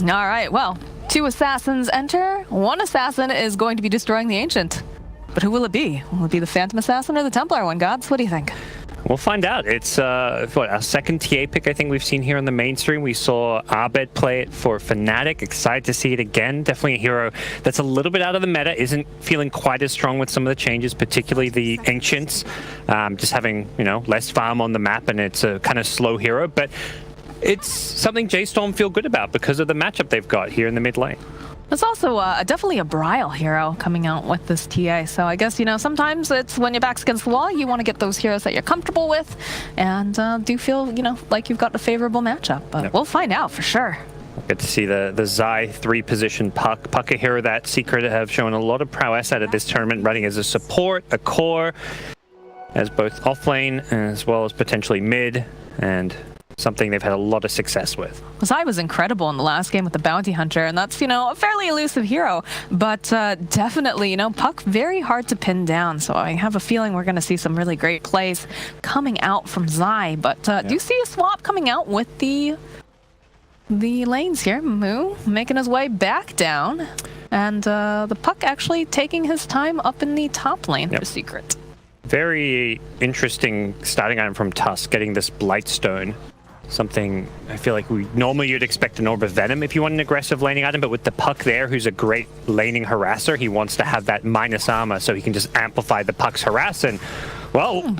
All right, well, 2 assassins enter. 1 assassin is going to be destroying the Ancient. But who will it be? Will it be the Phantom Assassin or the Templar one, Gods? What do you think? We'll find out. It's what, a second TA pick I think we've seen here on the mainstream. We saw Abed play it for Fnatic. Excited to see it again. Definitely a hero that's a little bit out of the meta. Isn't feeling quite as strong with some of the changes, particularly the Ancients. Just having, you know, less farm on the map, and it's a kind of slow hero. But it's something J.Storm feel good about because of the matchup they've got here in the mid lane. There's also definitely a Brile hero coming out with this TA. So I guess, you know, sometimes it's when your back's against the wall, you want to get those heroes that you're comfortable with and do feel, you know, like you've got a favorable matchup. But we'll find out for sure. Good to see the Zai 3-position Puck. Puck, a hero that Secret have shown a lot of prowess at this tournament, running as a support, a core, as both offlane as well as potentially mid, and something they've had a lot of success with. Zai was incredible in the last game with the Bounty Hunter, and that's, you know, a fairly elusive hero, but definitely, you know, Puck very hard to pin down, so I have a feeling we're going to see some really great plays coming out from Zai, but do you see a swap coming out with the lanes here? Moo making his way back down, and the Puck actually taking his time up in the top lane for Secret. Very interesting starting item from Tusk, getting this Blightstone. Something I feel like normally you'd expect an Orb of Venom if you want an aggressive laning item, but with the Puck there, who's a great laning harasser, he wants to have that minus armor so he can just amplify the Puck's harass, and, well,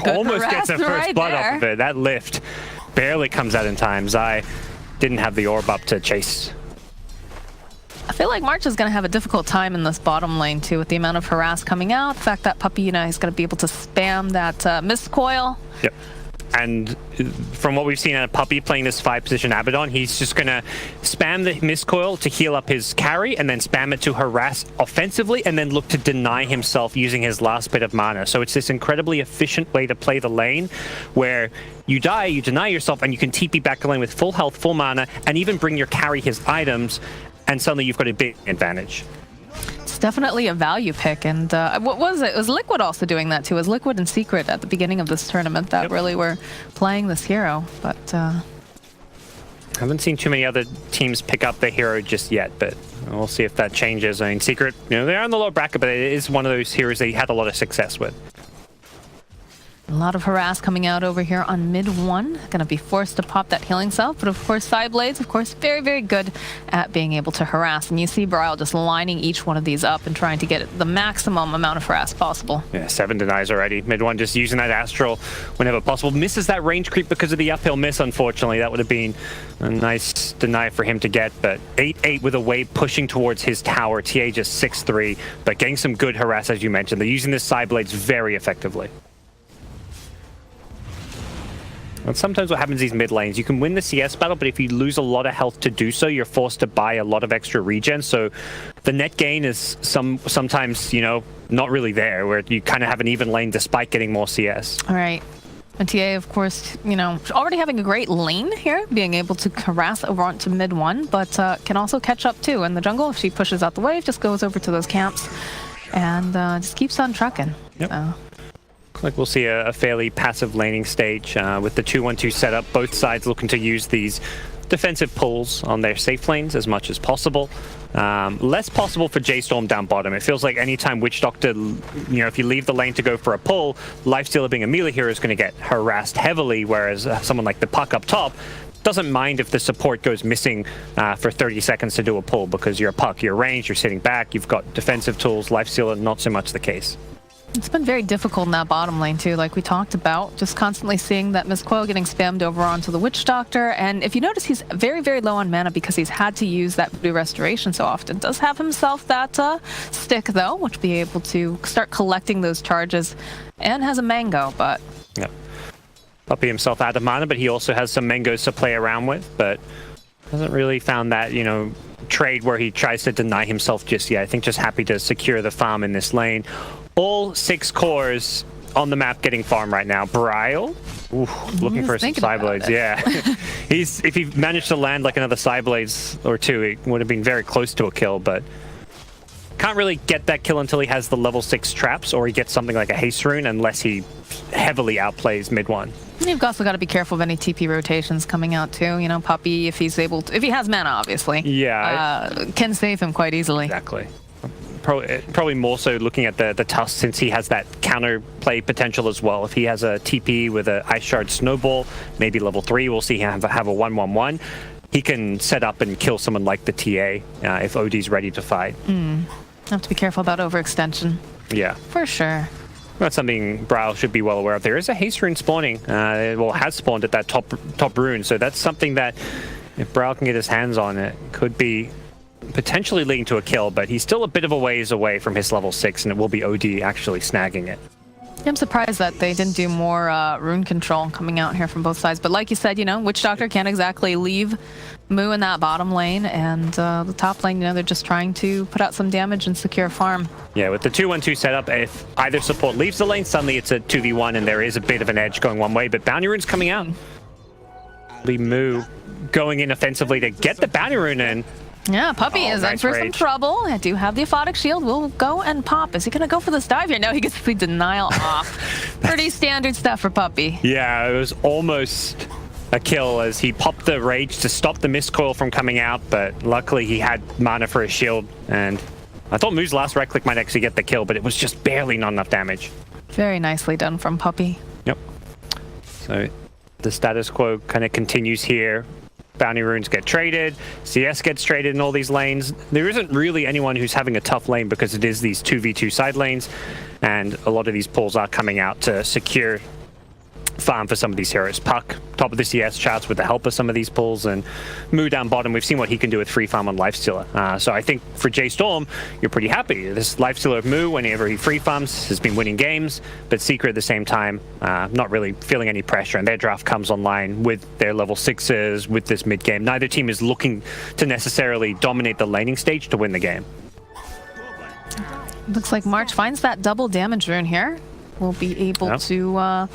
almost gets a first blood off of it. That lift barely comes out in time. Zai didn't have the orb up to chase. I feel like March is going to have a difficult time in this bottom lane, too, with the amount of harass coming out. The fact that Puppy, you know, he's going to be able to spam that Mist Coil. Yep. And from what we've seen out of Puppy playing this 5-position Abaddon, he's just going to spam the Mist Coil to heal up his carry, and then spam it to harass offensively, and then look to deny himself using his last bit of mana. So it's this incredibly efficient way to play the lane, where you die, you deny yourself, and you can TP back the lane with full health, full mana, and even bring your carry his items, and suddenly you've got a big advantage. It's definitely a value pick, and what was it? It was Liquid also doing that too. It was Liquid and Secret at the beginning of this tournament that really were playing this hero, but haven't seen too many other teams pick up the hero just yet, but we'll see if that changes. I mean, Secret, you know, they're on the low bracket, but it is one of those heroes they had a lot of success with. a lot of harass coming out over here on mid 1. Gonna be forced to pop that healing salve, but of course Sideblades, of course, very, very good at being able to harass. And you see Brile just lining each one of these up and trying to get the maximum amount of harass possible. Yeah, 7 denies already. Mid 1 just using that Astral whenever possible. Misses that range creep because of the uphill miss, unfortunately. That would have been a nice deny for him to get, but 8-8 with a wave pushing towards his tower. TA just 6-3, but getting some good harass, as you mentioned. They're using the Sideblades very effectively. And sometimes what happens in these mid lanes, you can win the CS battle, but if you lose a lot of health to do so, you're forced to buy a lot of extra regen. So the net gain is sometimes, you know, not really there, where you kind of have an even lane despite getting more CS. All right. And TA, of course, you know, already having a great lane here, being able to harass over onto mid 1, but can also catch up too. In the jungle, if she pushes out the wave, just goes over to those camps and just keeps on trucking. Yep. So. Like we'll see a fairly passive laning stage with the 2-1-2 setup. Both sides looking to use these defensive pulls on their safe lanes as much as possible. Less possible for J.Storm down bottom. It feels like anytime Witch Doctor, you know, if you leave the lane to go for a pull, Lifestealer being a melee hero is going to get harassed heavily, whereas someone like the Puck up top doesn't mind if the support goes missing for 30 seconds to do a pull, because you're a Puck, you're ranged, you're sitting back, you've got defensive tools. Lifestealer, not so much the case. It's been very difficult in that bottom lane too, like we talked about, just constantly seeing that Miss Coil getting spammed over onto the Witch Doctor. And if you notice, he's very, very low on mana because he's had to use that Voodoo Restoration so often. Does have himself that stick though, which will be able to start collecting those charges, and has a mango, but... Yeah. Puppy himself out of mana, but he also has some mangoes to play around with, but hasn't really found that, you know, trade where he tries to deny himself just yet. I think just happy to secure the farm in this lane. All 6 cores on the map getting farmed right now. Brile, looking for some Sideblades. Yeah, if he managed to land like another Sideblades or 2, it would have been very close to a kill, but can't really get that kill until he has the level 6 traps, or he gets something like a haste rune, unless he heavily outplays mid 1. You've also got to be careful of any TP rotations coming out too. You know, Puppey, if he's able to, if he has mana, obviously, can save him quite easily. Exactly. Probably more so looking at the Tusk, since he has that counter play potential as well. If he has a TP with an Ice Shard Snowball, maybe level 3, we'll see him have a 1/1/1. He can set up and kill someone like the TA if OD's ready to fight. Have to be careful about overextension. Yeah. For sure. That's something Braille should be well aware of. There is a haste rune spawning, well, has spawned at that top rune, so that's something that if Braille can get his hands on it, could be potentially leading to a kill, but he's still a bit of a ways away from his level 6, and it will be OD actually snagging it. I'm surprised that they didn't do more rune control coming out here from both sides, but like you said, you know, Witch Doctor can't exactly leave Moo in that bottom lane, and the top lane, you know, they're just trying to put out some damage and secure farm. Yeah, with the 2-1-2 setup, if either support leaves the lane, suddenly it's a 2v1 and there is a bit of an edge going one way, but Bounty Rune's coming out. Moo going in offensively to get the Bounty Rune in. Yeah, Puppey is in for some trouble. I do have the Aphotic Shield. We'll go and pop. Is he going to go for this dive here? No, he gets the denial off. Pretty standard stuff for Puppey. Yeah, it was almost a kill as he popped the Rage to stop the Mist Coil from coming out, but luckily he had mana for his shield, and I thought Moo's last right click might actually get the kill, but it was just barely not enough damage. Very nicely done from Puppey. Yep. So the status quo kind of continues here. Bounty Runes get traded, CS gets traded in all these lanes. There isn't really anyone who's having a tough lane because it is these 2v2 side lanes, and a lot of these pulls are coming out to secure farm for some of these heroes. Puck, top of the CS charts with the help of some of these pulls, and Moo down bottom, we've seen what he can do with free farm on Lifestealer. So I think for J.Storm, you're pretty happy. This Lifestealer of Moo, whenever he free farms, has been winning games, but Secret at the same time, not really feeling any pressure, and their draft comes online with their level 6s, with this mid game. Neither team is looking to necessarily dominate the laning stage to win the game. Looks like March finds that double damage rune here. We'll be able to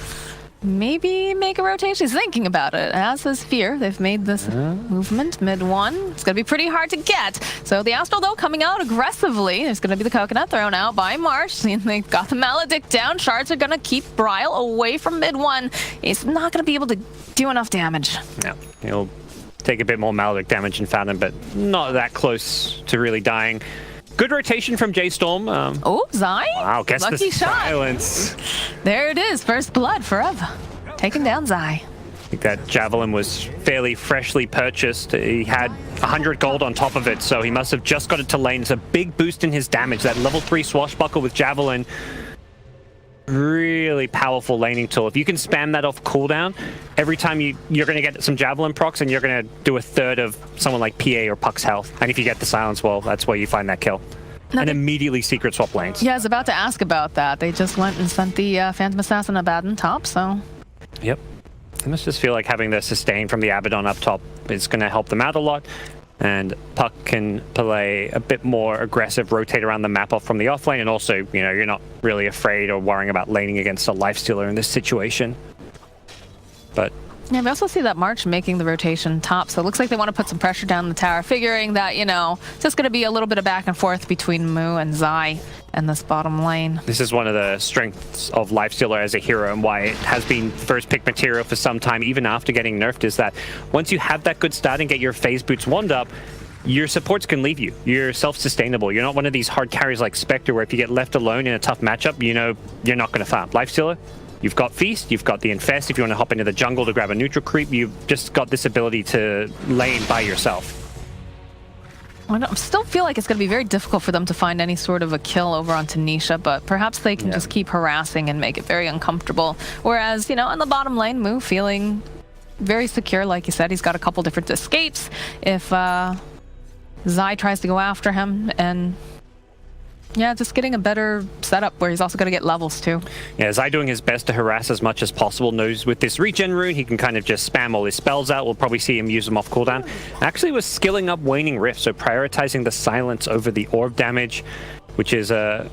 maybe make a rotation. He's thinking about it, as is Fear. They've made this movement mid-1. It's going to be pretty hard to get. So the Astral, though, coming out aggressively. There's going to be the Coconut thrown out by Marsh. They've got the Maledict down. Shards are going to keep Bryle away from mid-1. He's not going to be able to do enough damage. No, he'll take a bit more Maledict damage in Fathom, but not that close to really dying. Good rotation from J.Storm. Oh, Zai. Wow, guess lucky the shot. silence. There it is. First blood forever. Taking down Zai. I think that Javelin was fairly freshly purchased. He had 100 gold on top of it, so he must have just got it to lane. It's a big boost in his damage. That level 3 Swashbuckle with Javelin. Really powerful laning tool. If you can spam that off cooldown, every time you're going to get some Javelin procs, and you're going to do a third of someone like PA or Puck's health. And if you get the silence, well, that's where you find that kill. And immediately secret swap lanes. Yeah, I was about to ask about that. They just went and sent the Phantom Assassin Abaddon top, so... Yep. I must just feel like having the sustain from the Abaddon up top is going to help them out a lot. And Puck can play a bit more aggressive, rotate around the map off from the offlane, and also, you know, you're not really afraid or worrying about laning against a Lifestealer in this situation. But yeah, we also see that March making the rotation top, so it looks like they want to put some pressure down the tower, figuring that, you know, it's just going to be a little bit of back and forth between Moo and Zai in this bottom lane. This is one of the strengths of Lifestealer as a hero, and why it has been first pick material for some time, even after getting nerfed, is that once you have that good start and get your phase boots wand up, your supports can leave you. You're self-sustainable. You're not one of these hard carries like Spectre, where if you get left alone in a tough matchup, you know you're not going to farm. Lifestealer, you've got Feast, you've got the Infest. If you want to hop into the jungle to grab a neutral creep, you've just got this ability to lane by yourself. I still feel like it's going to be very difficult for them to find any sort of a kill over onto Nisha, but perhaps they can just keep harassing and make it very uncomfortable. Whereas, you know, on the bottom lane, Moo feeling very secure. Like you said, he's got a couple different escapes. If Zai tries to go after him, and yeah, just getting a better setup where he's also going to get levels too. Yeah, Zai doing his best to harass as much as possible. Knows with this regen rune, he can kind of just spam all his spells out. We'll probably see him use them off cooldown. Actually was skilling up Waning Rift, so prioritizing the silence over the orb damage, which is a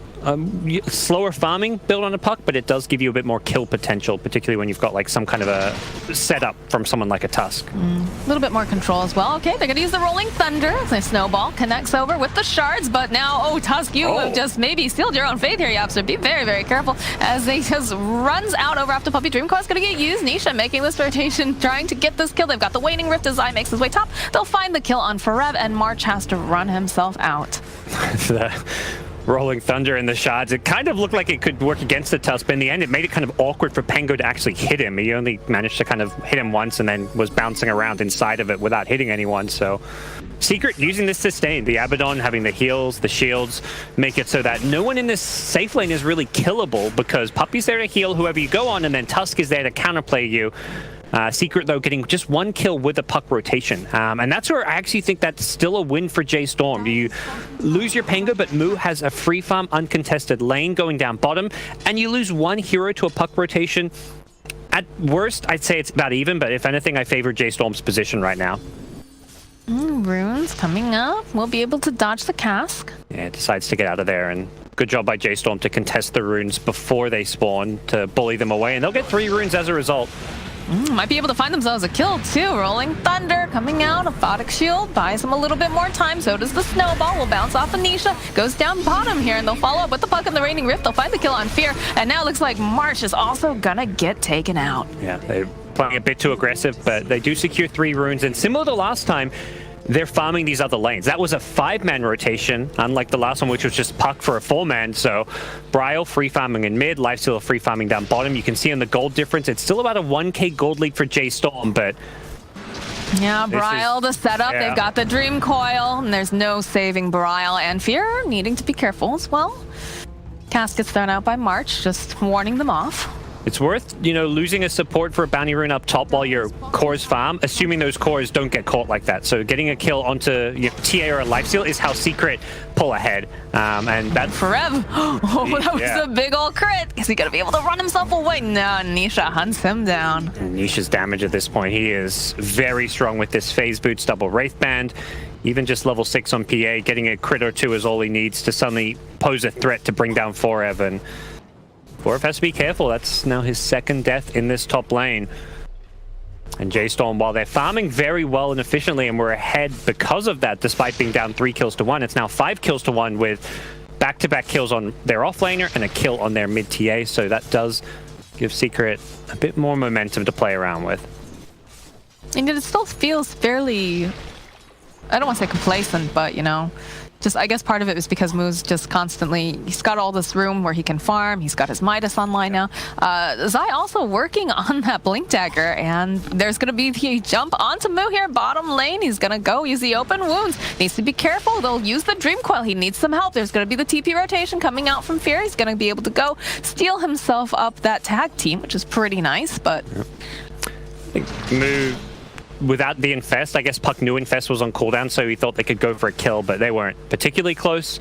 slower farming build on a Puck, but it does give you a bit more kill potential, particularly when you've got like some kind of a setup from someone like a Tusk. A little bit more control as well. Okay, they're going to use the Rolling Thunder. The Snowball connects over with the shards, but now, oh, Tusk, you have just maybe sealed your own fate here, Yapster. Be very, very careful as they just runs out over after Puppy. Dream Coil's going to get used. Nisha making this rotation, trying to get this kill. They've got the Waning Rift as I makes his way top. They'll find the kill on Forev, and March has to run himself out. The Rolling Thunder and the shards, it kind of looked like it could work against the Tusk, but in the end it made it kind of awkward for Pengo to actually hit him. He only managed to kind of hit him once and then was bouncing around inside of it without hitting anyone. So Secret using this sustain, the Abaddon having the heals, the shields, make it so that no one in this safe lane is really killable because Puppy's there to heal whoever you go on, and then Tusk is there to counterplay you. Secret, though, getting just one kill with a Puck rotation. And that's where I actually think that's still a win for J.Storm. You lose your Pengo, but Moo has a free farm, uncontested lane going down bottom, and you lose one hero to a Puck rotation. At worst, I'd say it's about even, but if anything, I favor J.Storm's position right now. Runes coming up. We'll be able to dodge the cask. Yeah, decides to get out of there, and good job by J.Storm to contest the runes before they spawn, to bully them away, and they'll get 3 runes as a result. Might be able to find themselves a kill too. Rolling Thunder coming out. Aphotic Shield buys them a little bit more time. So does the Snowball. Will bounce off of Nisha. Goes down bottom here, and they'll follow up with the Puck and the Raining Rift. They'll find the kill on Fear. And now it looks like March is also gonna get taken out. Yeah, they're playing a bit too aggressive, but they do secure 3 runes. And similar to last time, they're farming these other lanes. That was a 5-man rotation, unlike the last one, which was just Puck for a 4-man. So Bryle free farming in mid, Lifesteal free farming down bottom. You can see on the gold difference, it's still about a 1k gold lead for J.Storm, but yeah, Bryle, the setup. Yeah. They've got the Dream Coil, and there's no saving Bryle. And Fear needing to be careful as well. Cask gets thrown out by March, just warning them off. It's worth, losing a support for a bounty rune up top while your cores farm, assuming those cores don't get caught like that. So getting a kill onto TA or a lifesteal is how Secret pull ahead. And that's Forev. Oh, that was a big old crit. Is he going to be able to run himself away? No, Nisha hunts him down. And Nisha's damage at this point. He is very strong with this phase boots, double Wraith Band. Even just level 6 on PA, getting a crit or 2 is all he needs to suddenly pose a threat to bring down Forev. And Forev has to be careful. That's now his 2nd death in this top lane. And J.Storm, while they're farming very well and efficiently, and we're ahead because of that, despite being down 3 kills to 1, it's now 5 kills to 1 with back-to-back kills on their offlaner and a kill on their mid TA. So that does give Secret a bit more momentum to play around with. And it still feels fairly, I don't want to say complacent, but just I guess part of it is because Moo's just constantly, he's got all this room where he can farm. He's got his Midas online now. Zai also working on that Blink Dagger, and there's going to be the jump onto Moo here, bottom lane. He's going to go use the open wounds. Needs to be careful. They'll use the Dream Coil. He needs some help. There's going to be the TP rotation coming out from Fear. He's going to be able to go steal himself up that tag team, which is pretty nice, but I think Moo, without the Infest, I guess Puck knew Infest was on cooldown, so he thought they could go for a kill, but they weren't particularly close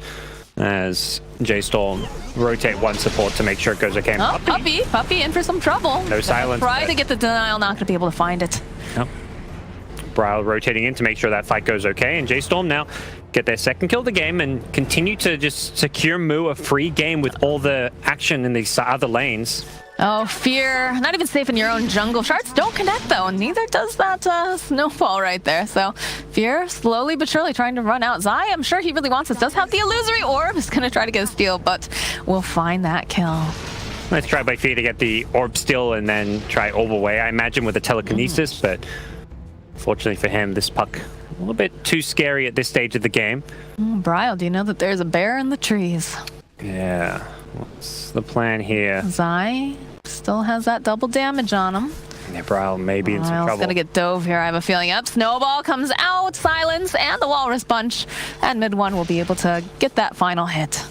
as J.Storm rotate one support to make sure it goes okay. Oh, Puppy in for some trouble. No silence. Try to get the denial, not going to be able to find it. Yep. Bryle rotating in to make sure that fight goes okay, and J.Storm now get their 2nd kill of the game and continue to just secure Moo a free game with all the action in these other lanes. Oh, Fear, not even safe in your own jungle. Shards don't connect, though, and neither does that Snowball right there. So Fear slowly but surely trying to run out. Zai, I'm sure he really wants this. Does have the illusory orb. Is going to try to get a steal, but we'll find that kill. Let's try by Fear to get the orb steal and then try orb away, I imagine, with a telekinesis, but fortunately for him, this Puck a little bit too scary at this stage of the game. Bryle, do you know that there's a bear in the trees? Yeah. What's the plan here? Zai still has that double damage on him. Yeah, Bryle may be in some trouble. Bryle's gonna get dove here, I have a feeling. Up, Snowball comes out, silence, and the Walrus Bunch. And mid one will be able to get that final hit.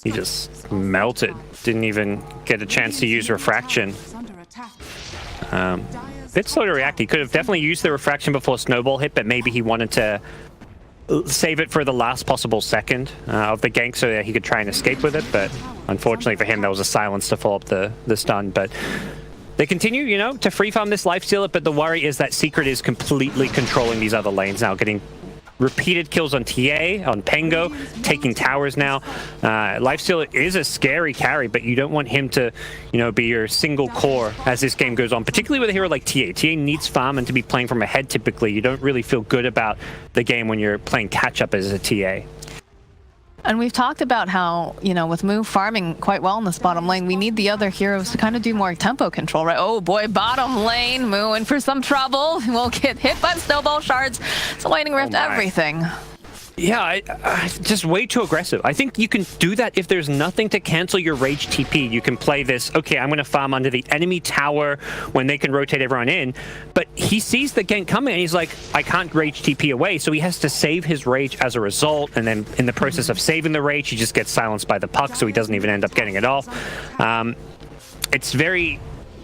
He just melted. Didn't even get a chance to use Refraction. Bit slow to react. He could have definitely used the Refraction before Snowball hit, but maybe he wanted to save it for the last possible second of the gank so that he could try and escape with it, but unfortunately for him, there was a silence to follow up the stun. But they continue, to free farm this lifesteal, but the worry is that Secret is completely controlling these other lanes now, getting repeated kills on TA, on Pengo, taking towers now. Lifestealer is a scary carry, but you don't want him to, be your single core as this game goes on, particularly with a hero like TA. TA needs farm and to be playing from ahead typically. You don't really feel good about the game when you're playing catch-up as a TA. And we've talked about how, with Moo farming quite well in this bottom lane, we need the other heroes to kind of do more tempo control, right? Oh boy, bottom lane, Moo in for some trouble. We'll get hit by snowball shards. It's a lightning rift, everything. Yeah, I just way too aggressive. I think you can do that if there's nothing to cancel your rage TP. You can play this, okay, I'm going to farm under the enemy tower when they can rotate everyone in. But he sees the gank coming and he's like, I can't rage TP away. So he has to save his rage as a result. And then in the process of saving the rage, he just gets silenced by the puck. So he doesn't even end up getting it off. It's very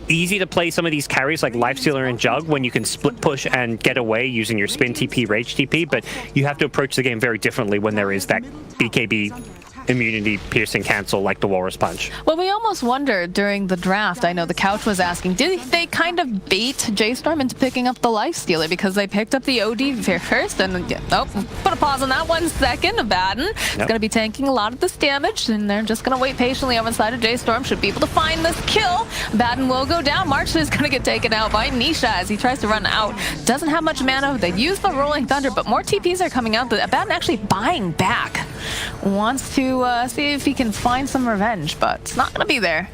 easy to play some of these carries like Lifestealer and Jug when you can split push and get away using your spin TP, rage TP, but you have to approach the game very differently when there is that BKB immunity piercing cancel like the Walrus Punch. Well, we almost wondered during the draft, I know the couch was asking, did they kind of bait J.Storm into picking up the Lifestealer because they picked up the OD first and put a pause on that 1 second. Abaddon is going to be tanking a lot of this damage and they're just going to wait patiently on the side of J.Storm. Should be able to find this kill. Abaddon will go down. March is going to get taken out by Nisha as he tries to run out. Doesn't have much mana. They use the Rolling Thunder, but more TPs are coming out. Abaddon actually buying back. Wants to see if he can find some revenge, but it's not going to be there.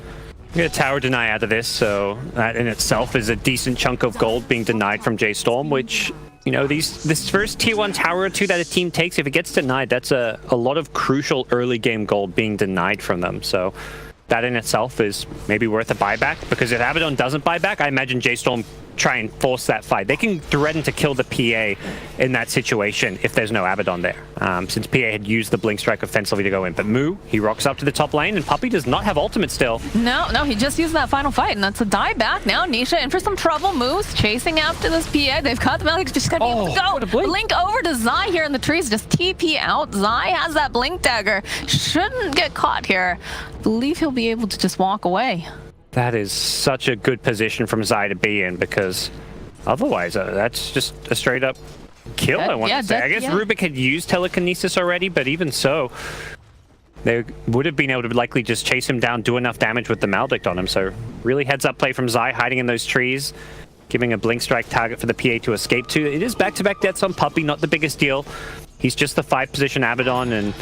Get a tower deny out of this, so that in itself is a decent chunk of gold being denied from J.Storm, which, this first tier 1 tower or two that a team takes, if it gets denied, that's a lot of crucial early game gold being denied from them. So that in itself is maybe worth a buyback, because if Abaddon doesn't buy back, I imagine J.Storm try and force that fight. They can threaten to kill the PA in that situation if there's no Abaddon there, since PA had used the Blink Strike offensively to go in. But Moo, he rocks up to the top lane, and Puppey does not have ultimate still. No, he just used that final fight, and that's a die back. Now Nisha in for some trouble. Moo's chasing after this PA. They've got the Malik, just gotta be able to go. Blink over to Zai here in the trees, just TP out. Zai has that Blink Dagger. Shouldn't get caught here. I believe he'll be able to just walk away. That is such a good position from Zai to be in, because otherwise that's just a straight up kill, I want to say. I guess Rubik had used telekinesis already, but even so, they would have been able to likely just chase him down, do enough damage with the Maledict on him. So really heads up play from Zai, hiding in those trees, giving a Blink Strike target for the PA to escape to. It is back-to-back deaths on Puppey, not the biggest deal. He's just the 5-position Abaddon, and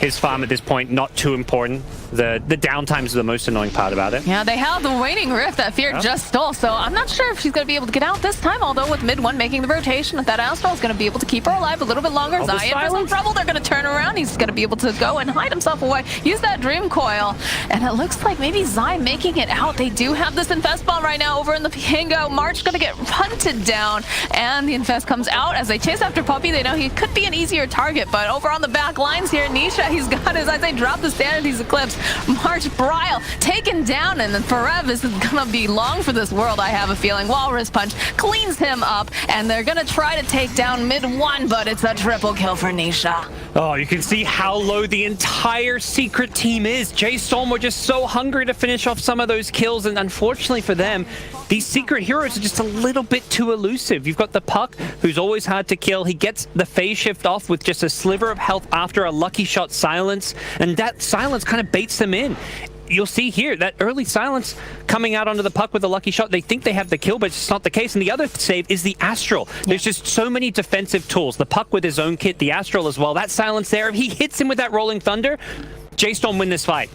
his farm at this point not too important. The downtime is the most annoying part about it. Yeah, they have the waning rift that Fear just stole, so I'm not sure if she's going to be able to get out this time, although with mid one making the rotation, that Astral is going to be able to keep her alive a little bit longer. Zai in for some trouble. They're going to turn around. He's going to be able to go and hide himself away. Use that Dream Coil, and it looks like maybe Zai making it out. They do have this Infest Bomb right now over in the Piango. March going to get hunted down, and the Infest comes out as they chase after Puppey. They know he could be an easier target, but over on the back lines here, Nisha, he's got his, as they drop the Sanity's Eclipse. March Bryle taken down, and then Forev is gonna be long for this world, I have a feeling. Walrus Punch cleans him up, and they're gonna try to take down mid one, but it's a triple kill for Nisha. Oh, you can see how low the entire secret team is. J.Storm were just so hungry to finish off some of those kills, and unfortunately for them, these secret heroes are just a little bit too elusive. You've got the Puck, who's always hard to kill. He gets the phase shift off with just a sliver of health after a lucky shot silence, and that silence kind of baits them in. You'll see here that early silence coming out onto the Puck with a lucky shot. They think they have the kill, but it's not the case. And the other save is the Astral. There's just so many defensive tools. The Puck with his own kit, the Astral as well. That silence there, if he hits him with that Rolling Thunder, J.Storm win this fight.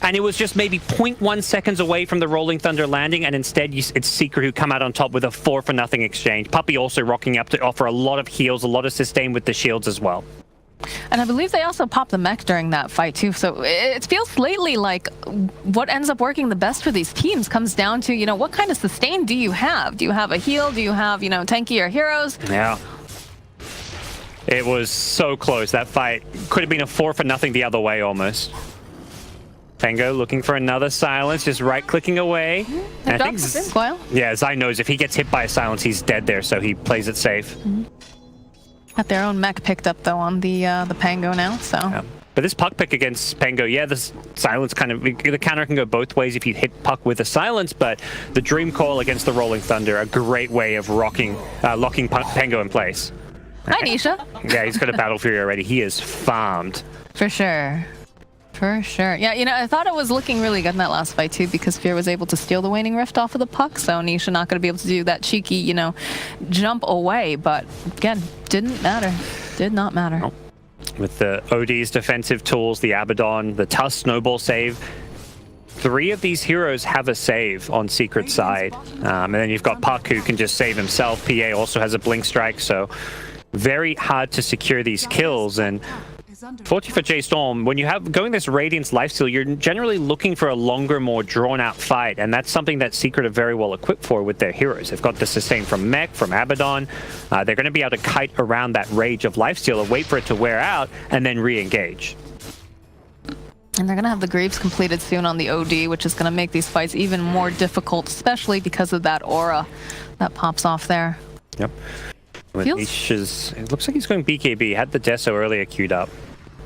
And it was just maybe 0.1 seconds away from the Rolling Thunder landing, and instead it's Secret who come out on top with a 4-for-0 exchange. Puppey also rocking up to offer a lot of heals, a lot of sustain with the shields as well. And I believe they also popped the mech during that fight too. So it feels lately like what ends up working the best for these teams comes down to, what kind of sustain do you have? Do you have a heal? Do you have, tankier heroes? Yeah. It was so close. That fight could have been a 4-for-0 the other way almost. Tango looking for another silence, just right-clicking away. I think Zai knows if he gets hit by a silence, he's dead there, so he plays it safe. Got their own mech picked up though on the Pango now, so. Yeah. But this Puck pick against Pango, the silence the counter can go both ways if you hit Puck with a silence, but the Dream Coil against the Rolling Thunder, a great way of locking Pango in place. Hi, Nisha. Yeah, he's got a Battle Fury already. He is farmed. For sure. For sure. Yeah, you know, I thought it was looking really good in that last fight, too, because Fear was able to steal the Waning Rift off of the puck, so Nisha not going to be able to do that cheeky, you know, jump away. But, again, didn't matter. Did not matter. Nope. With the OD's defensive tools, the Abaddon, the Tusk Snowball save, 3 of these heroes have a save on Secret side. And then you've got Puck, who can just save himself. PA also has a Blink Strike, so very hard to secure these kills. And fortunately for J.Storm, when you have going this Radiance lifesteal, you're generally looking for a longer, more drawn-out fight, and that's something that Secret are very well equipped for with their heroes. They've got the sustain from Mech, from Abaddon. They're going to be able to kite around that rage of lifesteal and wait for it to wear out, and then re-engage. And they're going to have the Greaves completed soon on the OD, which is going to make these fights even more difficult, especially because of that aura that pops off there. Yep. Nisha's, it looks like he's going BKB. Had the Deso earlier queued up.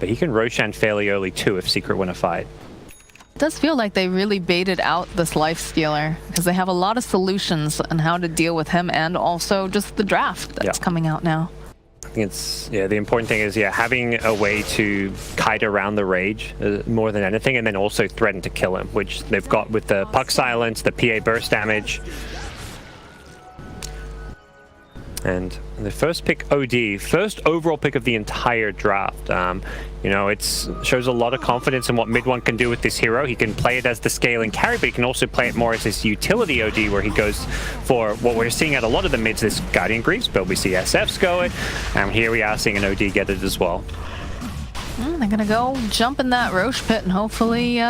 But he can Roshan fairly early too if Secret win a fight. It does feel like they really baited out this Lifestealer because they have a lot of solutions on how to deal with him and also just the draft that's coming out now. I think it's, yeah, the important thing is, having a way to kite around the rage more than anything, and then also threaten to kill him, which they've got with the Puck Silence, the PA burst damage. And the first pick OD, first overall pick of the entire draft. You know, it shows a lot of confidence in what mid one can do with this hero. He can play it as the scaling carry, but he can also play it more as this utility OD, where he goes for what we're seeing at a lot of the mids, this Guardian Greaves build. We see SFs go it, and here we are seeing an OD get it as well. They're going to go jump in that Roche pit and hopefully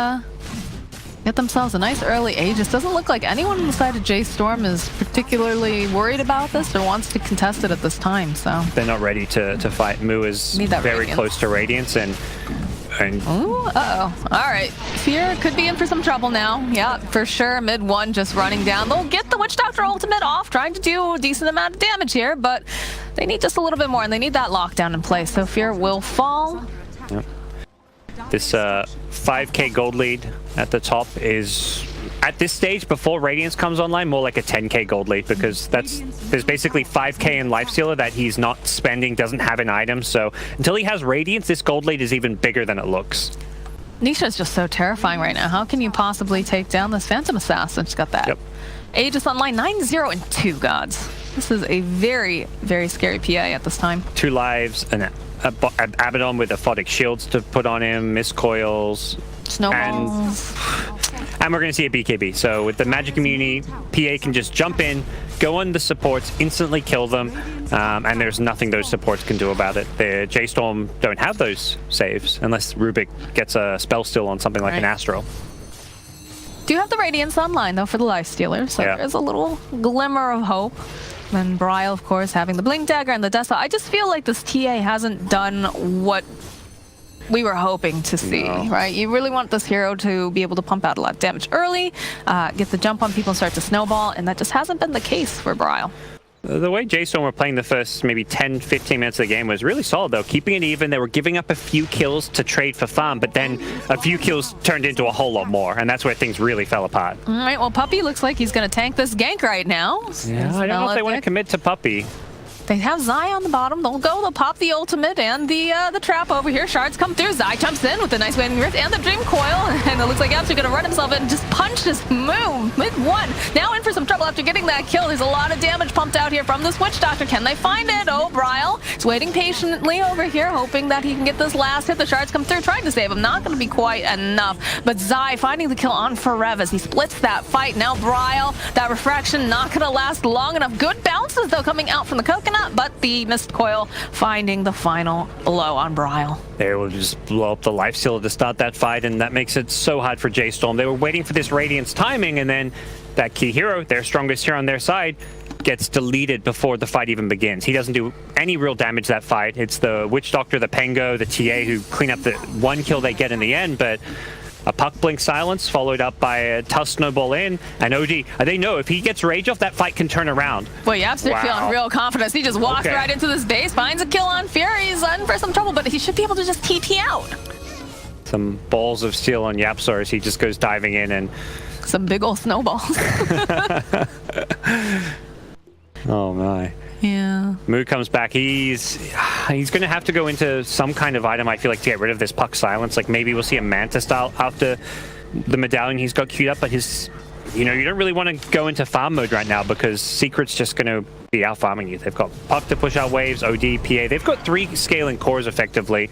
get themselves a nice early Aegis. Doesn't look like anyone on the side of J.Storm is particularly worried about this or wants to contest it at this time, so. They're not ready to fight. Mu is very close to Radiance and ooh, uh-oh. All right. Fear could be in for some trouble now. Yeah, for sure. Mid one just running down. They'll get the Witch Doctor ultimate off, trying to do a decent amount of damage here, but they need just a little bit more, and they need that lockdown in place. So Fear will fall. Yep. This 5k gold lead at the top is, at this stage, before Radiance comes online, more like a 10k gold lead, because there's basically 5k in Lifestealer that he's not spending, doesn't have an item, so until he has Radiance, this gold lead is even bigger than it looks. Nisha is just so terrifying right now. How can you possibly take down this Phantom Assassin? She's got that. Yep. Aegis online, 9-0 and 2 gods. This is a very, very scary PA at this time. 2 lives, and Abaddon with aphotic shields to put on him, Mistcoils, snowballs, and we're going to see a BKB. So with the magic immunity, PA can just jump in, go on the supports, instantly kill them, and there's nothing those supports can do about it. The J.Storm don't have those saves unless Rubik gets a spell steal on something like an Astral. Do have the Radiance online though for the Lifestealer, so there's a little glimmer of hope. And Bryle, of course, having the Blink Dagger and the Dessa. I just feel like this TA hasn't done what we were hoping to see, right? You really want this hero to be able to pump out a lot of damage early, get the jump on people and start to snowball, and that just hasn't been the case for Bryle. The way J.Storm were playing the first maybe 10, 15 minutes of the game was really solid, though. Keeping it even, they were giving up a few kills to trade for farm, but then a few kills turned into a whole lot more, and that's where things really fell apart. All right, well, Puppy looks like he's going to tank this gank right now. Yeah, I don't know if they want to commit to Puppy. They have Zai on the bottom. They'll go. They'll pop the ultimate and the trap over here. Shards come through. Zai jumps in with the nice Waning Rift and the Dream Coil. And it looks like Yap's going to run himself in and just punch this move. Mid one. Now in for some trouble after getting that kill. There's a lot of damage pumped out here from this Witch Doctor. Can they find it? Oh, Bryle is waiting patiently over here, hoping that he can get this last hit. The Shards come through, trying to save him. Not going to be quite enough. But Zai finding the kill on Forev as he splits that fight. Now Bryle, that refraction not going to last long enough. Good bounces, though, coming out from the Coconut, but the Coil finding the final blow on Bryle. They will just blow up the Lifestealer to start that fight, and that makes it so hard for J.Storm. They were waiting for this Radiance timing, and then that key hero, their strongest hero on their side, gets deleted before the fight even begins. He doesn't do any real damage that fight. It's the Witch Doctor, the Pengo, the TA who clean up the one kill they get in the end, but a Puck Blink Silence followed up by a Tusk Snowball in, and OD, they know if he gets Rage off, that fight can turn around. Boy, Yaps are feeling real confidence. He just walks right into this base, finds a kill on Fury. He's in for some trouble, but he should be able to just TP out. Some balls of steel on Yapsar as he just goes diving in, and some big old snowballs. Oh my. Yeah. Moo comes back. He's going to have to go into some kind of item, I feel like, to get rid of this Puck silence. Like maybe we'll see a Manta style after the medallion he's got queued up, but his, you don't really want to go into farm mode right now because Secret's just going to be out farming you. They've got Puck to push out waves, OD, PA. They've got 3 scaling cores effectively.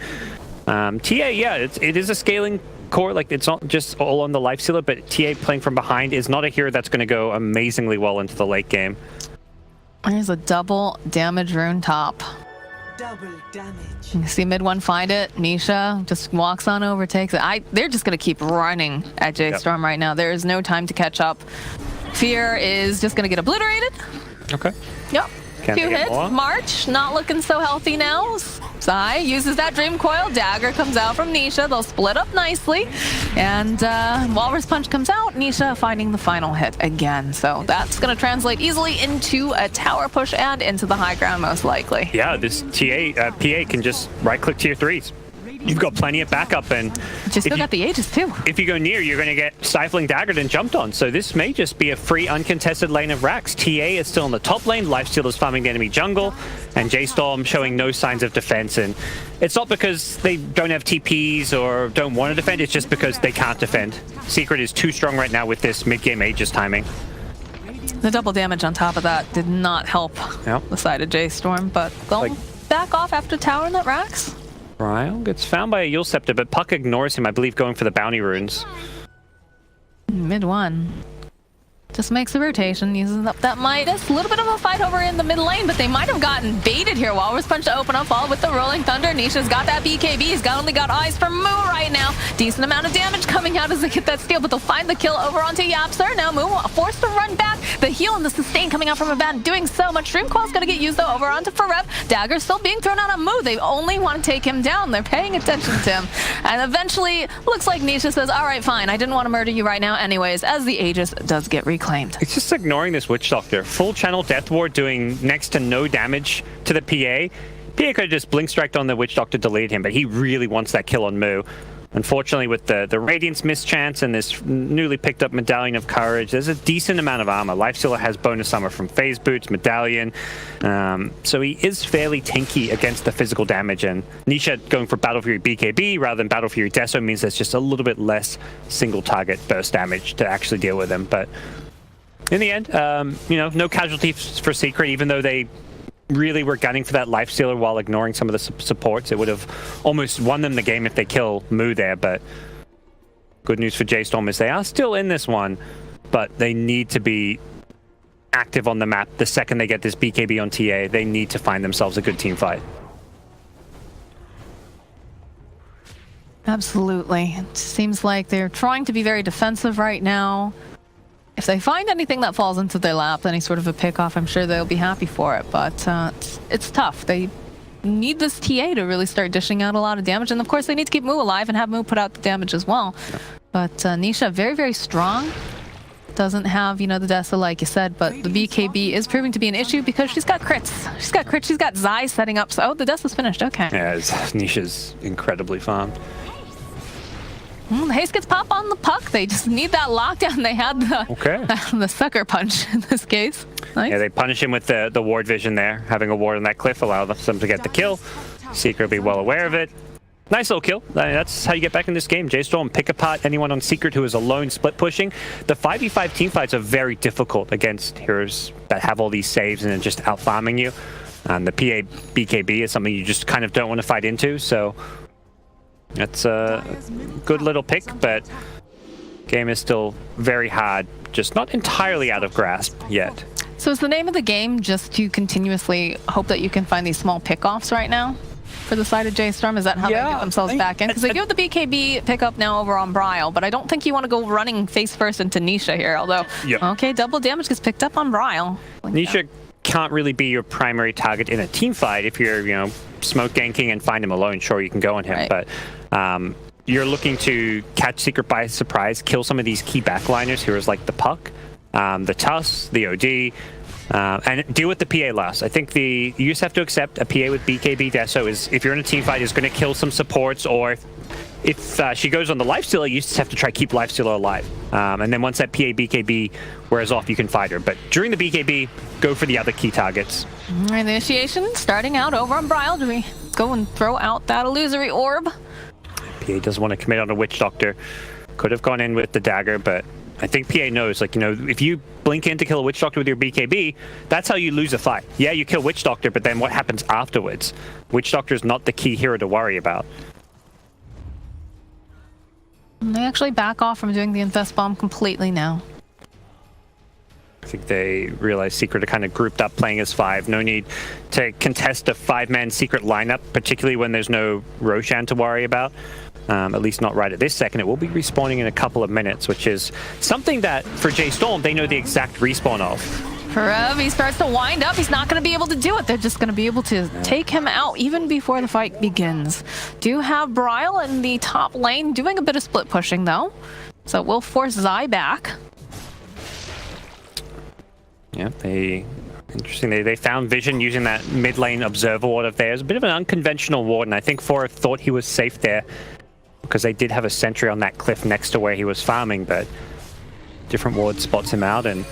TA, yeah, it is a scaling core. Like it's not just all on the life stealer, but TA playing from behind is not a hero that's going to go amazingly well into the late game. Here's a double damage rune top. Double damage. You see mid one find it. Nisha just walks on over, takes it. They're just going to keep running at J.Storm right now. There is no time to catch up. Fear is just going to get obliterated. Okay. Yep. Can't 2 hits. more. March not looking so healthy now. Sai uses that Dream Coil. Dagger comes out from Nisha. They'll split up nicely. And Walrus Punch comes out. Nisha finding the final hit again. So that's going to translate easily into a tower push and into the high ground most likely. Yeah, this PA can just right-click tier 3s. You've got plenty of backup, and But you still got the Aegis too. if you go near, you're going to get Stifling Daggered and jumped on. So this may just be a free, uncontested lane of racks. TA is still in the top lane. Lifestealer's farming the enemy jungle, and J.Storm showing no signs of defense. And it's not because they don't have TPs or don't want to defend. It's just because they can't defend. Secret is too strong right now with this mid-game Aegis timing. The double damage on top of that did not help the side of J.Storm, but they'll back off after towering that racks. Ryle gets found by a Yule Scepter, but Puck ignores him, I believe, going for the bounty runes. Mid one. Just makes the rotation, uses up that Midas. A little bit of a fight over in the mid lane, but they might have gotten baited here. Walrus Punch to open up all with the Rolling Thunder. Nisha's got that BKB. He's only got eyes for Moo right now. Decent amount of damage coming out as they get that steal, but they'll find the kill over onto Yapster. Now Moo forced to run back. The heal and the sustain coming out from a ban, doing so much. Dream Coil's going to get used though over onto Forev. Dagger still being thrown out on Moo. They only want to take him down. They're paying attention to him. And eventually, looks like Nisha says, all right, fine. I didn't want to murder you right now anyways, as the Aegis does get reclaimed. It's just ignoring this Witch Doctor. Full channel Death Ward doing next to no damage to the PA. PA could have just blink striked on the Witch Doctor, deleted him, but he really wants that kill on Moo. Unfortunately, with the Radiance mischance and this newly picked up Medallion of Courage, there's a decent amount of armor. Lifestealer has bonus armor from Phase Boots, Medallion, so he is fairly tanky against the physical damage, and Nisha going for Battle Fury BKB rather than Battle Fury Deso means there's just a little bit less single target burst damage to actually deal with him, but in the end, no casualties for Secret, even though they really were gunning for that Lifestealer while ignoring some of the supports. It would have almost won them the game if they kill Moo there, but good news for J.Storm is they are still in this one, but they need to be active on the map. The second they get this BKB on TA, they need to find themselves a good team fight. Absolutely. It seems like they're trying to be very defensive right now. If they find anything that falls into their lap, any sort of a pick-off, I'm sure they'll be happy for it. But it's tough. They need this TA to really start dishing out a lot of damage. And of course, they need to keep Moo alive and have Moo put out the damage as well. But Nisha, very, very strong. Doesn't have, the Dessa like you said, but the BKB is proving to be an issue because she's got crits. She's got crits, she's got Zai setting up. So, the Dessa's finished, okay. Yeah, Nisha's incredibly farmed. The haste gets pop on the Puck. They just need that lockdown. They had the sucker punch in this case. Nice. Yeah, they punish him with the ward vision there. Having a ward on that cliff allows them to get the kill. Secret will be well aware of it. Nice little kill. That's how you get back in this game. J.Storm pick apart anyone on Secret who is alone split pushing. The 5v5 team fights are very difficult against heroes that have all these saves and are just out farming you. The PA BKB is something you just kind of don't want to fight into. So that's a good little pick, but game is still very hard, just not entirely out of grasp yet. So is the name of the game just to continuously hope that you can find these small pickoffs right now for the side of J.Storm? Is that how they get themselves back in? Because they give the BKB pickup now over on Bryle, but I don't think you want to go running face first into Nisha here, although, okay, double damage gets picked up on Bryle. Nisha can't really be your primary target in a team fight. If you're, smoke ganking and find him alone, sure, you can go on him, but you're looking to catch Secret by surprise, kill some of these key backliners, heroes like the Puck, the Tuss, the OD, and deal with the PA last. I think you just have to accept a PA with BKB Deso is, if you're in a team fight, is going to kill some supports, or if she goes on the Lifestealer, you just have to try keep Lifestealer alive. And then once that PA BKB wears off, you can fight her. But during the BKB, go for the other key targets. All right, the initiation starting out over on Bryle. Do we go and throw out that illusory orb? PA doesn't want to commit on a Witch Doctor. Could have gone in with the dagger, but I think PA knows, like, you know, if you blink in to kill a Witch Doctor with your BKB, that's how you lose a fight. Yeah, you kill Witch Doctor, but then what happens afterwards? Witch Doctor is not the key hero to worry about. They actually back off from doing the Infest Bomb completely now. I think they realize Secret are kind of grouped up playing as 5. No need to contest a 5-man Secret lineup, particularly when there's no Roshan to worry about. At least not right at this second. It will be respawning in a couple of minutes, which is something that, for J.Storm, they know the exact respawn of. Rev, he starts to wind up. He's not going to be able to do it. They're just going to be able to take him out even before the fight begins. Do have Bryle in the top lane doing a bit of split pushing, though. So it will force Zai back. Yeah, interesting. They found Vision using that mid lane observer ward of theirs. A bit of an unconventional ward, and I think Forov thought he was safe there because they did have a sentry on that cliff next to where he was farming, but different ward spots him out, and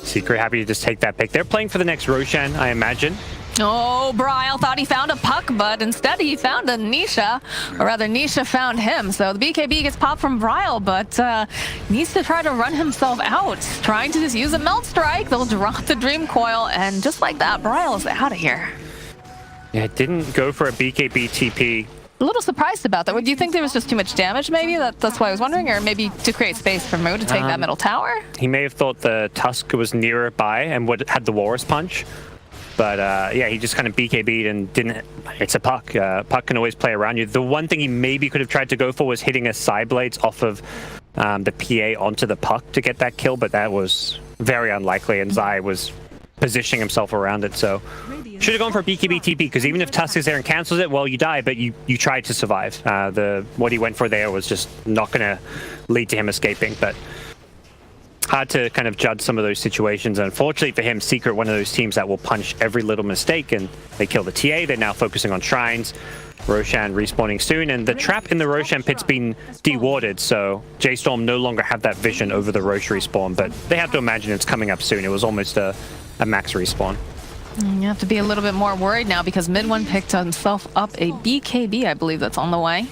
Secret happy to just take that pick. They're playing for the next Roshan, I imagine. Oh, Bryle thought he found a puck, but instead he found a Nisha, or rather Nisha found him. So the BKB gets popped from Bryle, but needs to try to run himself out. Trying to just use a Melt Strike. They'll drop the Dream Coil, and just like that, Bryle is out of here. Yeah, it didn't go for a BKB TP. A little surprised about that. Do you think there was just too much damage, maybe? That's why I was wondering, or maybe to create space for Moo to take that middle tower? He may have thought the Tusk was nearer by and had the Walrus Punch. But yeah, he just kind of BKB'd and didn't. It's a puck. Puck can always play around you. The one thing he maybe could have tried to go for was hitting a Side Blades off of the PA onto the puck to get that kill, but that was very unlikely, and Zai was positioning himself around it, so should have gone for a BKB TP, because even if Tusk is there and cancels it, well, you die, but you tried to survive. What he went for there was just not going to lead to him escaping, but hard to kind of judge some of those situations. Unfortunately for him, Secret, one of those teams that will punish every little mistake, and they kill the TA. They're now focusing on Shrines. Roshan respawning soon, and the trap in the Roshan pit's been dewarded, so J.Storm no longer have that vision over the Rosh respawn, but they have to imagine it's coming up soon. It was almost a max respawn. You have to be a little bit more worried now, because Mid One picked himself up a BKB, I believe that's on the way.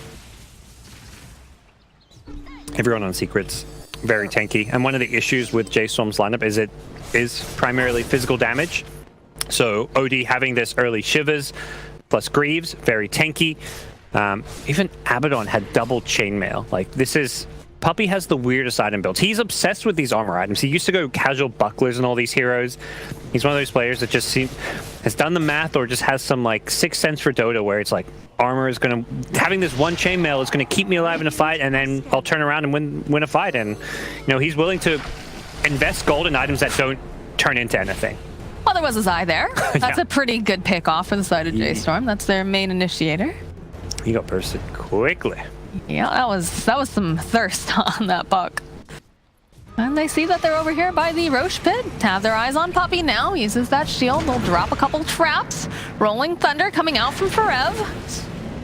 Everyone on Secret's very tanky, and one of the issues with J.Storm's lineup is it is primarily physical damage. So OD having this early Shivers plus Greaves, very tanky. Even Abaddon had double chainmail. Like, this is... Puppey has the weirdest item builds. He's obsessed with these armor items. He used to go casual bucklers and all these heroes. He's one of those players that just has done the math, or just has some like sixth sense for Dota, where it's like armor is gonna, having this one chainmail is gonna keep me alive in a fight, and then I'll turn around and win a fight. And you know, he's willing to invest gold in items that don't turn into anything. Well, there was a Zai there. That's Yeah. a pretty good pick off for the side of J.Storm. That's their main initiator. He got bursted quickly. Yeah, that was some thirst on that buck. And they see that they're over here by the Rosh pit. Have their eyes on Puppey now. Uses that shield. They'll drop a couple traps. Rolling Thunder coming out from Forev.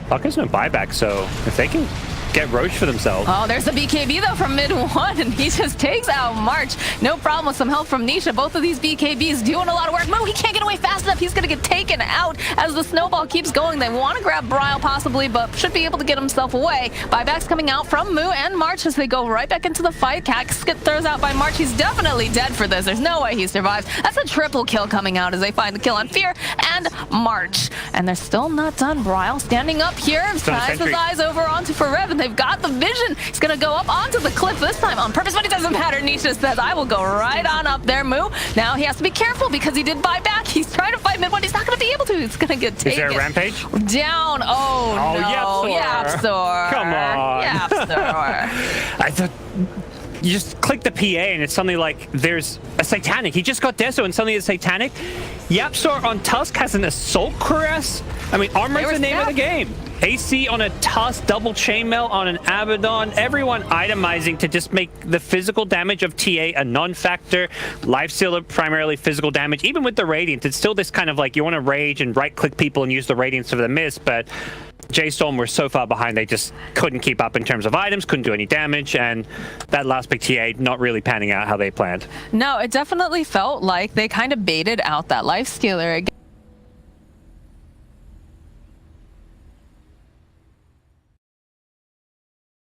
Puck has no buyback, so if they can get Roche for themselves. Oh, there's the BKB though from Mid One, and he just takes out March. No problem with some help from Nisha. Both of these BKBs doing a lot of work. Moo, he can't get away fast enough. He's gonna get taken out as the snowball keeps going. They want to grab Bryle possibly, but should be able to get himself away. Buybacks coming out from Moo and March as they go right back into the fight. Casket throws out by March. He's definitely dead for this. There's no way he survives. That's a triple kill coming out as they find the kill on Fear and March. And they're still not done. Bryle standing up here, ties his eyes over onto Forev, and they've got the vision. He's gonna go up onto the cliff this time on purpose, but it doesn't matter. Nisha says, I will go right on up there, Moo. Now he has to be careful because he did buy back. He's trying to fight Mid One. He's not gonna be able to. It's gonna get taken. Is there a rampage? Down. Oh no. Yapsor. Come on. Yapsor. I thought you just click the PA and it's suddenly like there's a Satanic. He just got Deso and suddenly it's Satanic. Yapsor on Tusk has an Assault Cuirass. I mean, armor is the name of the game. AC on a Tusk, double chainmail on an Abaddon. Everyone itemizing to just make the physical damage of TA a non-factor. Lifestealer primarily physical damage. Even with the Radiant, it's still this kind of like you want to rage and right-click people and use the Radiance for the miss, but J.Storm were so far behind they just couldn't keep up in terms of items, couldn't do any damage, and that last pick TA not really panning out how they planned. No, it definitely felt like they kind of baited out that lifestealer again.